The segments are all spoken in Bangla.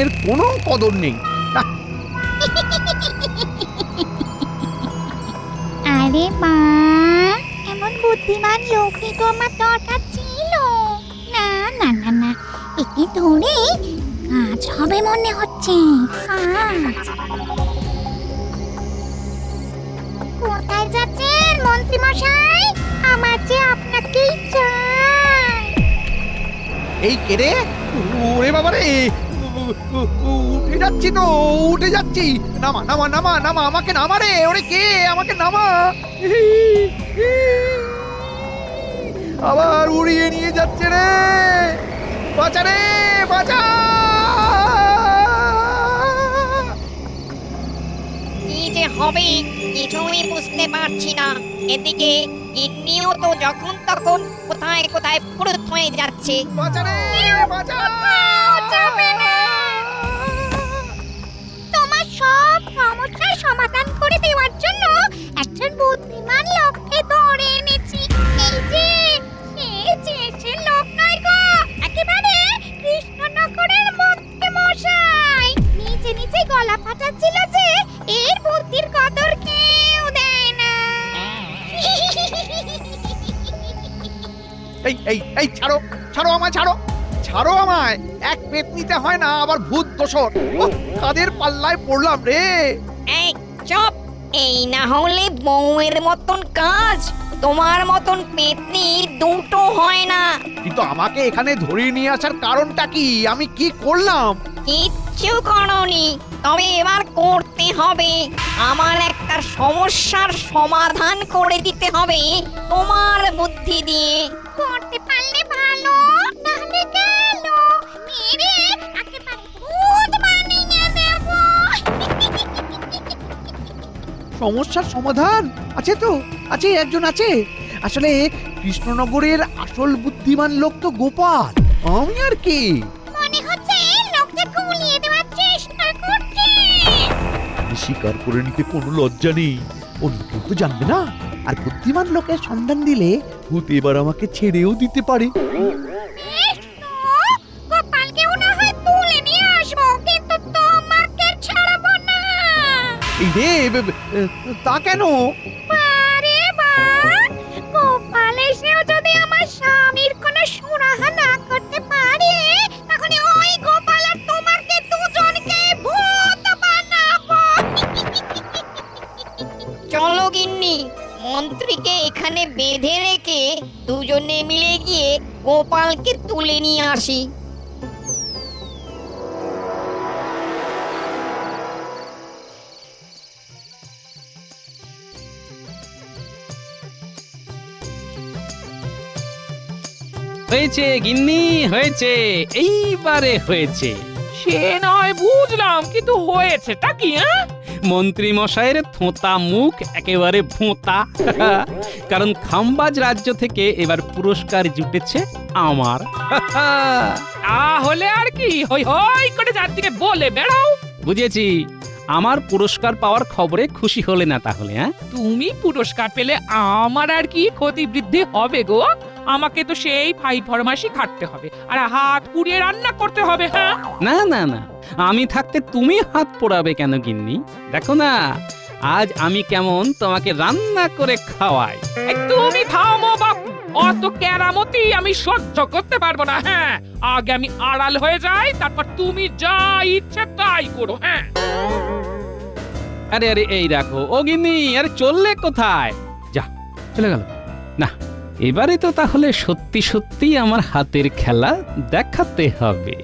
এর কোনো কদর নেই। আরে মা, এমন বুদ্ধিমান লোককে তো আমার দরকার ছিল। না না না না, একে ধরে কাজ হবে মনে হচ্ছে। কাজ কোথায় যাচ্ছেন মন্ত্রী মশাই? আমার যে আপনাকেই চাই। এই কেড়ে, ওরে বাবা রে, উঠে যাচ্ছি তো, উঠে যাচ্ছি। নামা নামা নামা নামা, আমাকে নামা রে। ওরে কে, আমাকে নামা। আবার উড়িয়ে নিয়ে যাচ্ছে রে। বাঁচা রে, বাঁচা। কি যে হবে কিছুই বুঝতে পারছি না। এদিকে গিন্নিও তো যখন তখন কোথায় কোথায় ফুরুত হয়ে যাচ্ছে। বাঁচা রে, বাঁচা। তোমার সব সমস্যার সমাধান করে দেওয়ার জন্য একজন বুদ্ধিমান লোককে ধরে এনেছি। এই যে সে লোক নয় গো, একেবারে কৃষ্ণনগরের মন্ত্রী মশাই। নিজে নিজে গলা ফাটাচ্ছিল যে এর বুদ্ধির কদর কেউ দেয় না। এই এই এই, ছাড়ো ছাড়ো আমায়, ছাড়ো ছাড়ো আমায়। এক পেতনিতে হয় না, আবার ভূত দোসর। কাদের পাল্লায় পড়লাম রে। এই চুপ! এই না হলে বউয়ের মতন কাজ, তোমার মতন পেতনি দুটো হয় না। কিন্তু আমাকে এখানে ধরিয়ে নিয়ে আসার কারণটা কি? আমি কি করলাম? কিচ্ছু করনি, তবে এবার করতে হবে। আমার একটা সমস্যার সমাধান করে দিতে হবে তোমার বুদ্ধি দিয়ে। করতে পারলে ভালো, নাহলে গেল মেরে একেবারে ভূত বানিয়ে দেব। সমস্যার সমাধান আছে তো, আছে, একজন আছে। আসলে কৃষ্ণনগরের আসল বুদ্ধিমান লোক তো গোপাল, আমি আর কি। মনে হচ্ছে লোকটা গুলিয়ে দেওয়ার চেষ্টা করছে। স্বীকার করে নিতে কোনো লজ্জা নেই, অন্য কেউ তো জানবে না। আর বুদ্ধিমান লোকের সন্ধান দিলে ভূত এবার আমাকে ছেড়েও দিতে পারে। বেশ তো, গোপালকেও না হয় তুলে নিয়ে আসবো, কিন্তু তোমাকে ছাড়বো না। এই রে, তা কেন? আরে বাহ, গোপাল এসেও যদি আমার স্বামীর কোনো সুরাহা না করতে পারে, তাহলে ওই গোপাল আর তোমাকে দুজনকে ভূত বানাবো। চলো গিন্নি, মন্ত্রীকে এখানে বেঁধে রেখে দুজনে মিলে গিয়ে গোপালকে তুলে নিয়ে আসি। হয়েছে গিন্নি, হয়েছে, এইবারে হয়েছে। সে নয় বুঝলাম, কিন্তু হয়েছেটা কি? মন্ত্রী মশাইয়ের থোঁতা মুখ একেবারে ভোঁতা। কারণ খাম্বাজ রাজ্য থেকে এবার পুরস্কার জুটেছে আমার। তাহলে আর কি হই হই করে চারদিকে বলে বেড়াও। বুঝেছি, আমার পুরস্কার পাওয়ার খবরে খুশি হলে না তাহলে? তুমি পুরস্কার পেলে আমার আর কি ক্ষতি বৃদ্ধি হবে গো? আমাকে তো সেই ফাই ফরমাসি খাটতে হবে, আর হাত পুড়িয়ে রান্না করতে হবে। হ্যাঁ, না না না, আমি থাকতে তুমি হাত পোড়াবে কেন গিন্নি? দেখো না, আজ আমি কেমন তোমাকে রান্না করে খাওয়াই। এই তুমি থামো বাপু, অত কেরামতি আমি সহ্য করতে পারবো না। হ্যাঁ, আগে আমি আড়াল হয়ে যাই, তারপর তুমি যা ইচ্ছে তাই করো। হ্যাঁ, আরে আরে, এই রাখো ও গিন্নি, আরে চললে কোথায়? যা, চলে গেল না। এবারে তো তাহলে সত্যি সত্যি আমার হাতের খেলা দেখাতে হবে।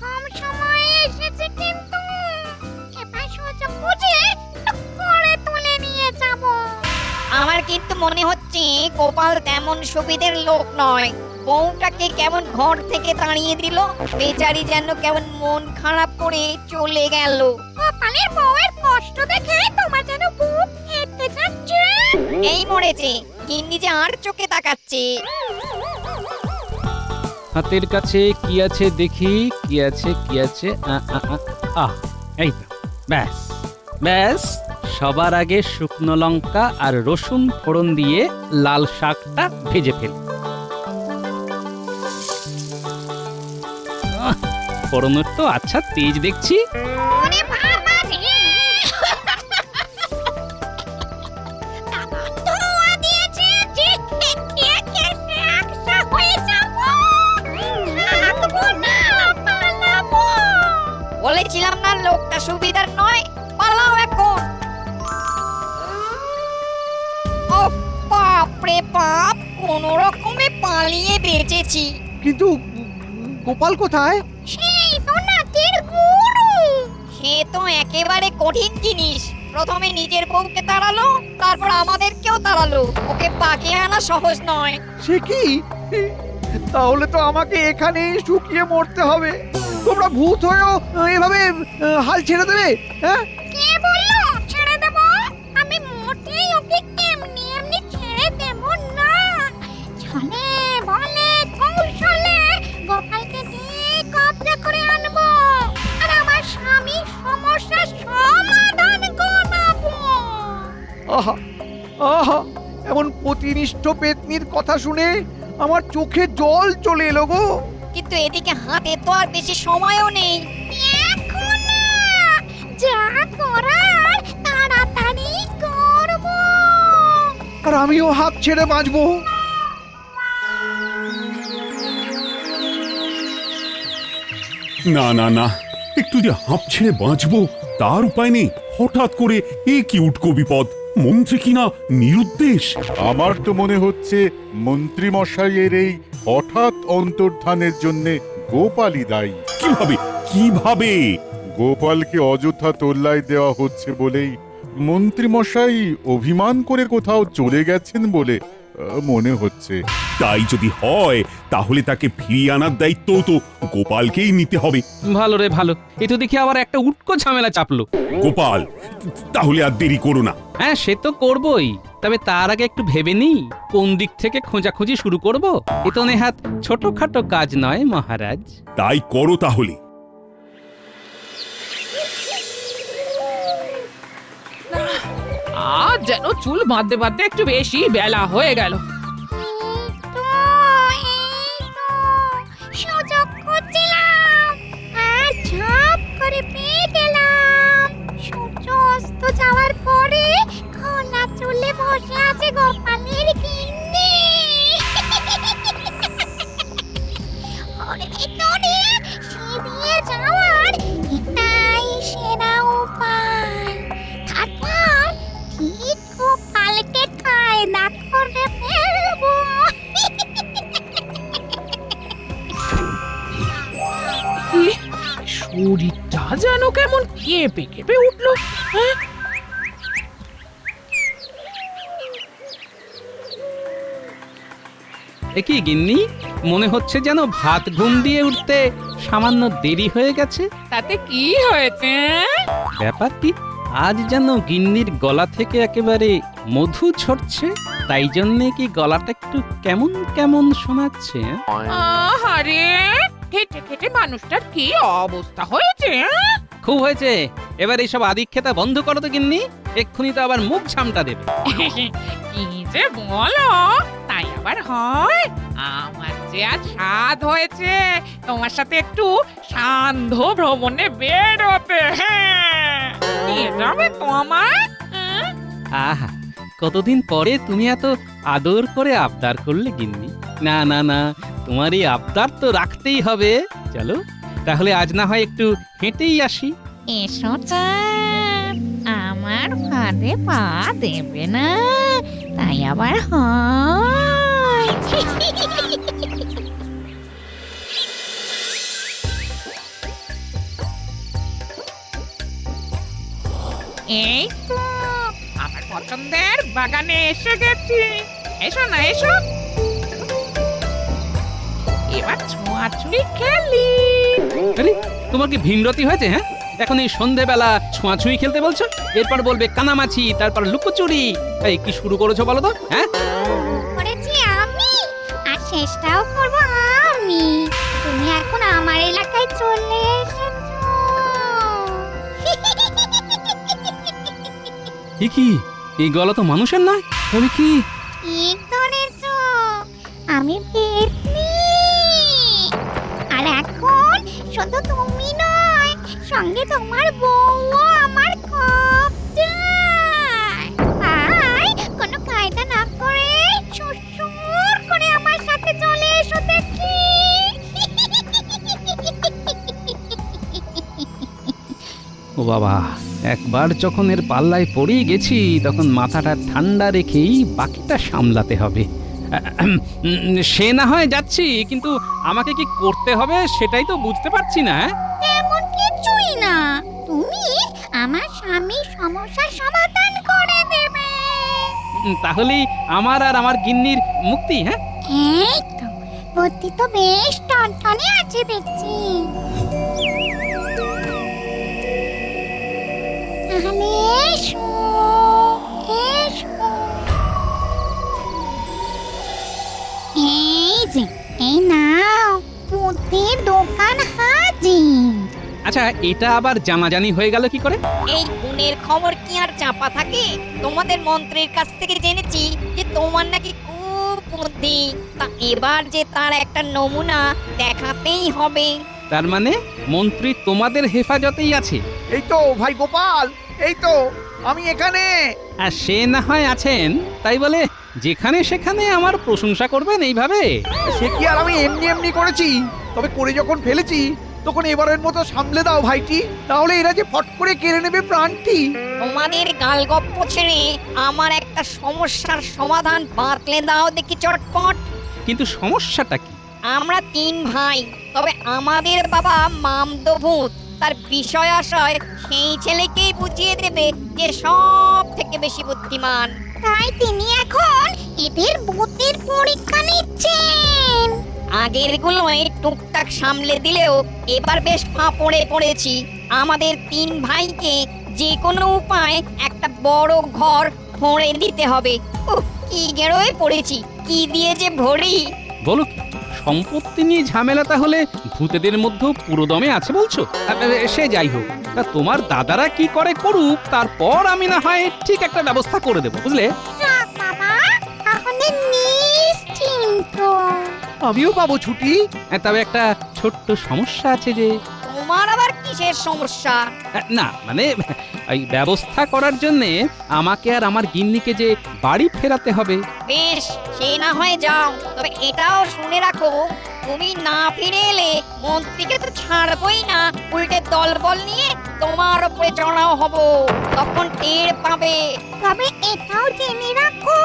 কম সময়ে এসেছে, কিন্তু এবার সুযোগ বুঝে করে তুলে নিয়ে যাব। আমার কিন্তু মনে হচ্ছে গোপাল তেমন সুবিধের লোক নয়। বউটাকে কেমন ঘর থেকে তাড়িয়ে দিল, বেচারি যেন কেমন মন খারাপ করে চলে গেল। গোপালের বউয়ের কষ্ট দেখে তোমার যেন বুক ফেটে যাচ্ছে। এই মরেছে, গিন্নি যে আর চোখে তাকাচ্ছে। হাতের কাছে কি আছে দেখি, কি আছে কি আছে। এই তো, ব্যাস ব্যাস। সবার আগে শুকনো লঙ্কা আর রসুন ফোড়ন দিয়ে লাল শাকটা ভেজে ফেলি। পরনোর তো আচ্ছা তেজ দেখছি। ওরে বাবা রে ধোয়া দিয়েছে যে খেয়ে খেয়ে একসা হয়ে যাবো থাকবো না পালাবো বলেছিলাম না লোকটা সুবিধার নয়, পালাও এখন। ও বাপ রে বাপ, কোনো রকমে পালিয়ে বেঁচেছি। কিন্তু গোপাল কোথায়? সেই তো নাটের গুরু সে তো একেবারে কঠিন জিনিস। প্রথমে নিজের বউকে তাড়ালো, তারপর আমাদেরকেও তাড়ালো। ওকে পাকিয়ে আনা সহজ নয়। সে কি? তাহলে তো আমাকে এখানেই শুকিয়ে মরতে হবে। তোমরা ভূত হয়েও এভাবে হাল ছেড়ে দেবে? হ্যাঁ, কে বললো ছেড়ে দেব? আমি মোটেই ওকে এমনি এমনি ছেড়ে দেব না। ছলে বলে কৌশলে গোপালকে নিয়ে কবজা করে আনবো আর আমার স্বামীর সমস্যার সমাধান ঘটাবো। আহা আহা, এমন প্রতিনিষ্ঠ পেতনির কথা শুনে আমার চোখে জল চলে এলো গো। কিন্তু এদিকে হাতে তো আর বেশি সময়ও নেই। এখন না, যা করার তাড়াতাড়ি করবো। আর আমিও হাত ছেড়ে বাঁচবো। না না না, একটু যে হাঁপ ছেড়ে বাঁচবো তার উপায় নেই। হঠাৎ করে এ কি উটকো বিপদ! মন্ত্রী কিনা নিরুদ্দেশ। আমার তো মনে হচ্ছে মন্ত্রী মশাইয়ের এই হঠাৎ অন্তর্ধানের জন্য গোপালই দায়ী। কিভাবে কিভাবে? গোপালকে অযথা তোল্লাই দেওয়া হচ্ছে বলেই মন্ত্রী মশাই অভিমান করে কোথাও চলে গেছেন বলে মনে হচ্ছে। তাই যদি হয় তাহলে তাকে ফিরিয়ে আনার দায়িত্ব তো গোপালকেই নিতে হবে। ভালো রে ভালো, এ তো দেখি আবার একটা উটকো ঝামেলা চাপলো। গোপাল, তাহলে আর দেরি করো না। হ্যাঁ, সে তো করবই, তবে তার আগে একটু ভেবে নিই কোন দিক থেকে খোঁজাখুঁজি শুরু করব। এ তো নেহাত ছোটখাটো কাজ নয় মহারাজ। তাই করো তাহলে। আজ যেন চুল বাঁধতে বাঁধতে একটু বেশি বেলা হয়ে গেল। সুযোগ খুঁজছিলাম আর ঝপ করে পেয়ে গেলাম। সূর্য অস্ত যাওয়ার পরে খোলা চুলে বসে আছে গোপালের গিন্নি। ওর ভেতরে সিঁধিয়ে যাওয়ার এটাই সেরা উপায়। তারপর ঠিক গোপালকে কায়দা করে ফেলবো। শরীরটা যেন কেমন কেঁপে কেঁপে উঠলো। হ্যাঁ, এ কি গিন্নি, মনে হচ্ছে যেন ভাত ঘুম দিয়ে উঠতে সামান্য দেরি হয়ে গেছে। তাতে কি হয়েছে? ব্যাপারটি আজ যেন গিন্নির গলা থেকে একেবারে মধু ঝরছে, তাই জন্যে কি গলাটা একটু কেমন কেমন শোনাচ্ছে? আহারে, খেটে খেটে মানুষটার কি অবস্থা হয়েছে? খুব হয়েছে, এবার এইসব আদিক্ষেতা বন্ধ করো তো গিন্নি, এক্ষুনি তো আবার মুখ ঝামটা দেবে। কি যে বলো, তাই আবার হয়? আমার যে আজ স্বাদ হয়েছে তোমার সাথে একটু সান্ধ্য ভ্রমণে বেরোতে। হ্যাঁ, নিয়ে যাবে তো আমায়? হ্যাঁ? আহা, কতদিন পরে তুমি এত আদর করে আবদার করলে গিন্নি। না না না, তোমার এই আবদার তো রাখতেই হবে। চলো তাহলে আজ না হয় একটু হেঁটেই আসি। এসো চাঁদ, আমার ফাঁদে পা দেবে না, তাই আবার হয়। এই তো আমার পছন্দের বাগানে এসে গেছি। এসো না, এসো, এবার ছোঁয়াছুঁই খেলি। আরে, তোমার কি ভীমরতি হয়েছে? হ্যাঁ, এখন এই সন্ধেবেলা ছোঁয়াছুঁই খেলতে বলছো, এরপর বলবে কানামাছি, তারপর লুকোচুরি। এই কি শুরু করেছো বলো তো? হ্যাঁ, করেছি আমি, আর শেষটাও করবো আমি। তুমি এখন আমার এলাকায় চলে এসেছো। এ কি, এই গলা তো মানুষের নয়, তবে কি? ঠিক ধরেছো, আমি পেতনি। আর এখন শুধু তুমি নয়, সঙ্গে তোমার বউও আমার খুব চাই। তাই কোনো কায়দা না করে সুর করে আমার সাথে চলে এসো দেখি। ও বাবা, একবার যখন এর পাল্লায় পড়ে গেছি তখন মাথাটা ঠান্ডা রেখেই বাকিটা সামলাতে হবে। সে না হয় যাচ্ছি, কিন্তু আমাকে কি করতে হবে সেটাই তো বুঝতে পারছি না। এমন কিছুই না, তুমি আমার স্বামীর সমস্যার সমাধান করে দেবে। তাহলেই আমার আর আমার গিন্নির মুক্তি। হ্যাঁ, এই তো, বুদ্ধি তো বেশ টনটনে আছে দেখছি। তাহলে এসো, এসো। এই যে, এই নাও, বুদ্ধির দোকান হাজির। আচ্ছা, এটা আবার জানাজানি হয়ে গেল কি করে? এই গুণের খবর কি আর চাপা থাকে? তোমাদের মন্ত্রীর কাছ থেকে জেনেছি যে তোমার নাকি খুব বুদ্ধি। তা এবার যে তার একটা নমুনা দেখাতেই হবে। তার মানে মন্ত্রী তোমাদের হেফাজতেই আছে? এই তো ভাই গোপাল, এই তো আমি এখানে। আর সে না হয় আছেন, তাই বলে যেখানে সেখানে আমার প্রশংসা করবেন এইভাবে? সে কি আর আমি এমনি এমনি করেছি? তবে করে যখন ফেলেছি তখন এবারের মতো সামলে দাও ভাইটি, তাহলে এরা যে ফট করে কেড়ে নেবে প্রাণটি। তোমাদের গালগপ্প ছেড়ে আমার একটা সমস্যার সমাধান বাতলে দাও দেখি চটপট। কিন্তু সমস্যাটা কি? আমরা 3 ভাই, তবে আমাদের বাবা মামদভূত। তার বিষয় আশয় সেই ছেলেকেই বুঝিয়ে দেবে যে সব থেকে বেশি বুদ্ধিমান। তাই তিনি এখন এদের বুদ্ধির পরীক্ষা নিচ্ছেন। আগের গুলোই টুকটাক সামলে দিলেও এবার বেশ ফাঁপড়ে পড়েছি। আমাদের 3 ভাইকে যে কোনো উপায় একটা বড় ঘর ভরে দিতে হবে। কি গেরোয় পড়েছি, কি দিয়ে যে ভরি। বলো কি, সম্পত্তি নিয়ে ঝামেলা তাহলে ভূতেদের মধ্যেও পুরো দমে আছে বলছো? সে যাই হোক, তা তোমার দাদারা কি করে করুক, তারপর আমি না হয় ঠিক একটা ব্যবস্থা করে দেবো, বুঝলে? যাক বাবা, তাহলে নিশ্চিন্ত। আমিও পাবো ছুটি। তবে একটা ছোট্ট সমস্যা আছে যে। তোমার আবার কিসের সমস্যা? না মানে, এই ব্যবস্থা করার জন্যে আমাকে আর আমার গিন্নিকে যে বাড়ি ফেরাতে হবে। বেশ, সে না হয় যাও, তবে এটাও শুনে রাখো, তুমি না ফিরে এলে মন্ত্রীকে তো ছাড়বই না, উল্টে দলবল নিয়ে তোমার উপরে চড়াও হব। তখন টের পাবে। তবে এটাও জেনে রাখো,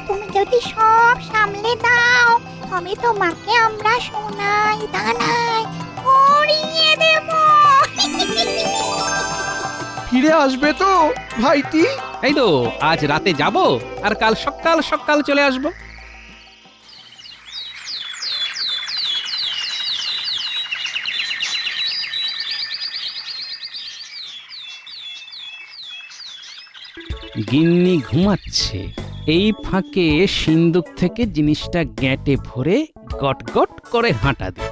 তুমি যদি সব সামলে দাও তবে তোমাকে আমরা সোনায় দানায় ভরিয়ে দেব। ফিরে আসবে তো ভাইটি? এই তো আজ রাতে যাব আর কাল সকাল সকাল চলে আসব। গিন্নি ঘুমাচ্ছে, এই ফাঁকে সিন্দুক থেকে জিনিসটা গ্যাঁটে ভরে গট গট করে হাঁটা দিই।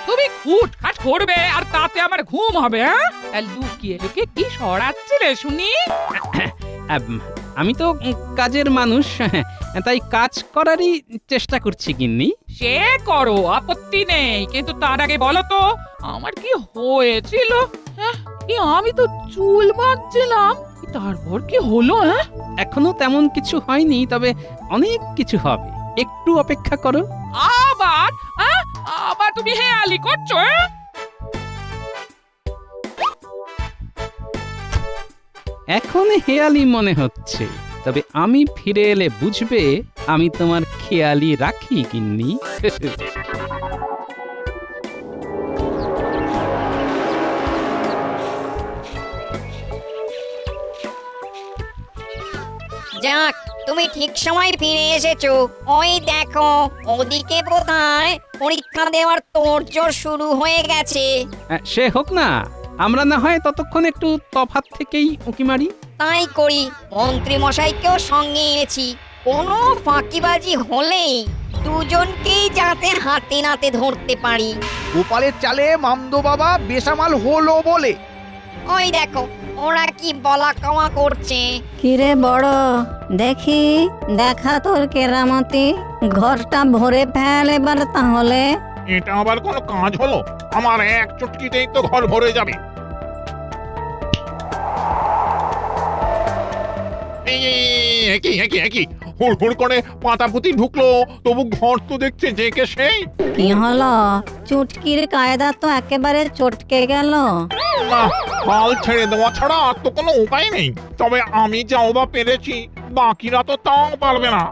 তুমি খুটখাট করবে আর তাতে আমার ঘুম হবে? হ্যাঁ, তা লুকিয়ে লুকিয়ে কি সরাচ্ছিলে শুনি? আমি তো কাজের মানুষ, তাই কাজ করারই চেষ্টা করছি গিন্নি। সে করো, আপত্তি নেই, কিন্তু তার আগে বলো তো আমার কি হয়েছিল? হ্যাঁ, আমি তো চুল বাঁধছিলাম, তারপর কি হলো? হ্যাঁ, এখনো তেমন কিছু হয়নি, তবে অনেক কিছু হবে, একটু অপেক্ষা করো। আবার আবার তুমি হেয়ালি করছো? এখন হেয়ালি মনে হচ্ছে, তবে আমি ফিরে এলে বুঝবে আমি তোমার খেয়ালি রাখি গিন্নি। যাক, তুমি ঠিক সময় ফিরে এসেছো। ওই দেখো, ওদিকে বোধহয় পরীক্ষা দেওয়ার তোড়জোড় শুরু হয়ে গেছে। সে হোক না, আমরা না হয় ততক্ষণ একটু তফাৎ থেকেই উঁকি মারি। তাই করি। মন্ত্রী মশাইকেও সঙ্গে এনেছি। কোনো ফাঁকিবাজি হলেই দুজনকেই যাতে হাতে নাতে ধরতে পারি। গোপালের চালে মামদো বাবা বেসামাল হলো বলে। ওই দেখো, ওরা কি বলা কওয়া করছে? কিরে বড়, দেখি দেখা তোর কেরামতি, ঘরটা ভরে ফেল এবার তাহলে। এটা আবার কোনো কাজ হলো? আমার এক চুটকিতেই তো ঘর ভরে যাবে। একই হুড় করে পাতা পুঁতি ঢুকলো, তবু ঘর তো দেখছে যে কে সেই। কি হলো, চুটকির কায়দা তো একেবারে চটকে গেল। না, হাল ছেড়ে দেওয়া ছাড়া আর তো কোনো উপায় নেই। তবে আমি যাও বা পেরেছি, বাকিরা তো তাও পারবে না।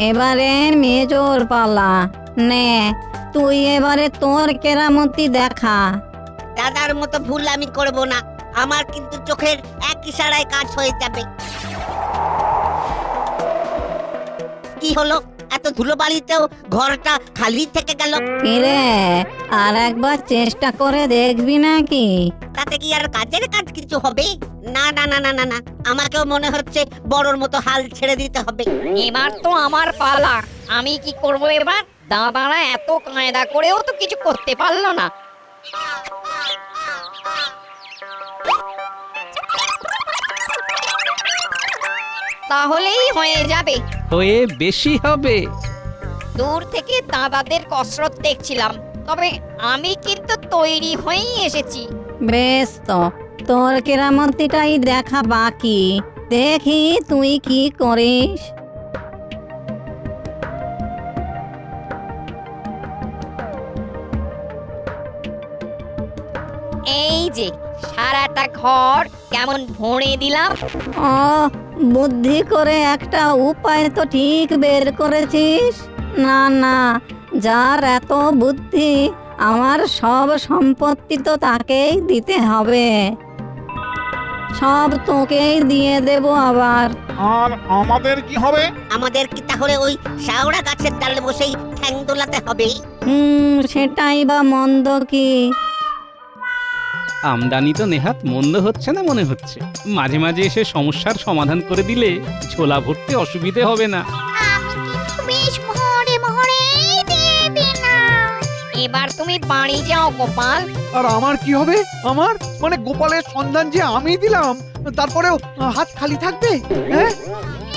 এবারে মেজোর পালা, নে তুই এবারে তোর কেরামতি দেখা। দাদার মতো ভুল আমি করব না, আমার কিন্তু চোখের এক ইশারায় কাজ হয়ে যাবে। কি হলো, এত ধুলোবালিতেও ঘরটা খালি থেকে গেল। কিরে, আর একবার চেষ্টা করে দেখবি নাকি? তাতে কি আর কাজের কাজ কিছু হবে? না না না না না না, আমাকেও মনে হচ্ছে বড়র মতো হাল ছেড়ে দিতে হবে। এবার তো আমার পালা। আমি কি করব এবার? দাদারা এত কায়দা করেও তো কিছু করতে পারলো না। তাহলেই হয়ে যাবে। হয়ে বেশি হবে। দূর থেকে দাদাদের কসরত দেখছিলাম, তবে আমি কিন্তু তৈরি হয়েই এসেছি। বেশ, তো তোর কেরামতিটাই দেখা বাকি, দেখি তুই কি করিস। এই যে সারাটা ঘর কেমন ভরে দিলাম। ও, বুদ্ধি করে একটা উপায় তো ঠিক বের করেছিস। না না, যার এত বুদ্ধি, আমার সব সম্পত্তি তো তাকেই দিতে হবে, সব তোকেই দিয়ে দেব আবার। আর আমাদের কি হবে? আমাদের কি তাহলে ওই শাওড়া গাছের ডালে বসেই ঠ্যাং দোলাতে হবে? সেটাই বা মন্দ কি? আমদানি তো নেহাত মন্দ হচ্ছে না মনে হচ্ছে। মাঝে মাঝে এসে সমস্যার সমাধান করে দিলে ঝোলা ভরতে অসুবিধে হবে না। আমি কিন্তু বেশ ভরে ভরে দিয়ে দিলাম। এবার তুমি বাড়ি যাও গোপাল। আর আমার কি হবে? আমার মানে গোপালের সন্ধান যে আমি দিলাম, তারপরেও হাত খালি থাকবে? হ্যাঁ,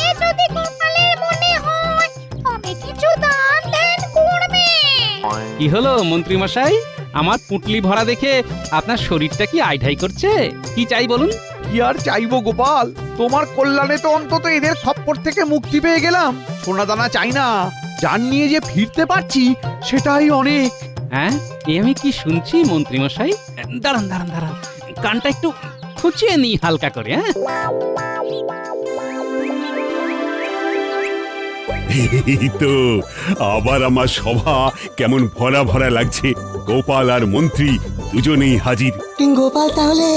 এ যদি গোপালের মনে হয়, তবে কিছু দান ধ্যান করবে। কি হলো মন্ত্রী মশাই, আমার পুঁটলি ভরা দেখে আপনার শরীরটা কি আইঢাই করছে? কি চাই বলুন? কি আর চাইবো গোপাল, তোমার কল্যাণে তো অন্তত এদের খপ্পর থেকে মুক্তি পেয়ে গেলাম। সোনা দানা চাই না, যান নিয়ে যে ফিরতে পারছি সেটাই অনেক। হ্যাঁ, এ আমি কি শুনছি মন্ত্রী মশাই? দাঁড়ান দাঁড়ান দাঁড়ান, কানটা একটু খুঁচিয়ে নিই হালকা করে। হ্যাঁ, এই তো আবার আমার সভা কেমন ভরা ভরা লাগছে। গোপাল আর মন্ত্রী দুজনেই হাজির। গোপাল তাহলে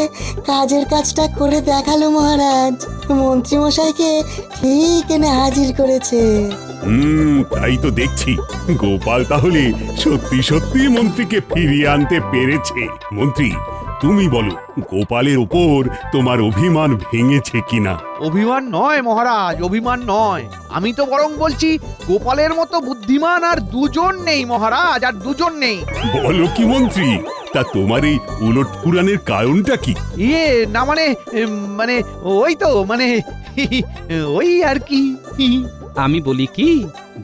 কাজের কাজটা করে দেখালো মহারাজ, মন্ত্রী মশাইকে ঠিক এনে হাজির করেছে। তাই তো দেখছি। গোপাল তাহলে সত্যি সত্যি মন্ত্রীকে ফিরিয়ে আনতে পেরেছে। মন্ত্রী, তুমি বলো, গোপালের ওপর তোমার অভিমান ভেঙেছে কিনা? অভিমান নয় মহারাজ, অভিমান নয়। আমি তো বরং বলছি গোপালের মতো বুদ্ধিমান আর দুজন নেই মহারাজ, আর দুজন নেই। বলো কি মন্ত্রী, তা তোমার এই উলট পুরাণের কারণটা কি? ইয়ে না মানে মানে ওই তো মানে ওই আর কি। আমি বলি কি,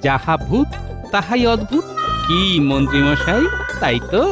যাহা ভূত তাহাই অদ্ভুত। কি মন্ত্রী মশাই, তাই তো?